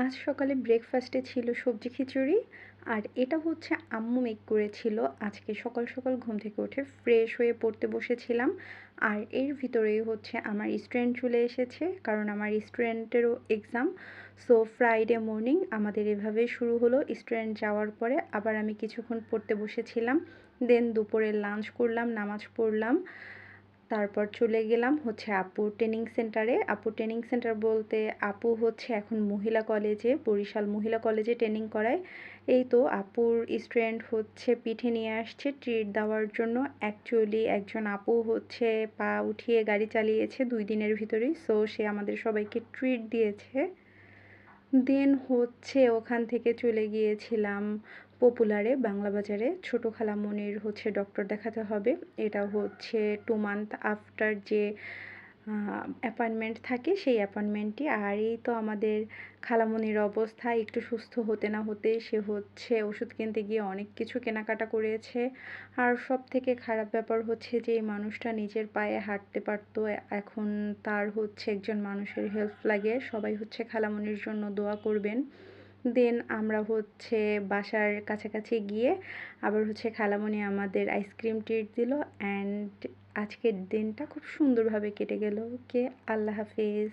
আজ সকালে ব্রেকফাস্টে ছিল সবজি খিচুড়ি। আর এটা হচ্ছে আম্মু মেক করেছিল। আজকে সকাল, সকাল ঘুম থেকে উঠে ফ্রেশ হয়ে পড়তে বসেছিলাম। আর এর ভিতরেই হচ্ছে আমার স্টুডেন্ট চলে এসেছে। কারণ আমার স্টুডেন্টেরও এক্সাম। সো ফ্রাইডে মর্নিং আমাদের এভাবেই শুরু হলো। স্টুডেন্ট যাওয়ার পরে আবার আমি কিছুক্ষণ পড়তে বসেছিলাম। দেন দুপুরে লাঞ্চ করলাম, নামাজ পড়লাম। তারপর চলে গেলাম হচ্ছে আপুর ট্রেনিং সেন্টারে। আপুর ট্রেনিং সেন্টার বলতে আপু হচ্ছে এখন মহিলা কলেজে, বরিশাল মহিলা কলেজে ট্রেনিং করায়। এই তো আপুর স্টুডেন্ট হচ্ছে পিঠে নিয়ে আসছে ট্রিট দেওয়ার জন্য। অ্যাকচুয়ালি একজন আপু হচ্ছে পা উঠিয়ে গাড়ি চালিয়েছে ২ দিনের ভিতরেই। সো সে আমাদের সবাইকে ট্রিট দিয়েছে। দেন হচ্ছে ওখান থেকে চলে গিয়েছিলাম পপুলারে, বাংলা বাজারে। ছোট খালামণির হচ্ছে ডক্টর দেখাতে হবে। এটা হচ্ছে 2 মান্থ আফটার যে অ্যাপয়েন্টমেন্ট থাকে সেই অ্যাপয়েন্টমেন্টটি। আর এই তো আমাদের খালামণির অবস্থা একটু সুস্থ হতে না হতেই সে হচ্ছে ওষুধ কিনতে গিয়ে অনেক কিছু কেনাকাটা করেছে। আর সবথেকে খারাপ ব্যাপার হচ্ছে যে এই মানুষটা নিজের পায়ে হাঁটতে পারত। এখন তার হচ্ছে একজন মানুষের হেল্প লাগে। সবাই হচ্ছে খালামণির জন্য দোয়া করবেন। দেন আমরা হচ্ছে বাসার কাছাকাছি গিয়ে আবার হচ্ছে খালামণি আমাদের আইসক্রিম ট্রিট দিল। অ্যান্ড আজকের দিনটা খুব সুন্দরভাবে কেটে গেল। ওকে, আল্লাহ হাফেজ।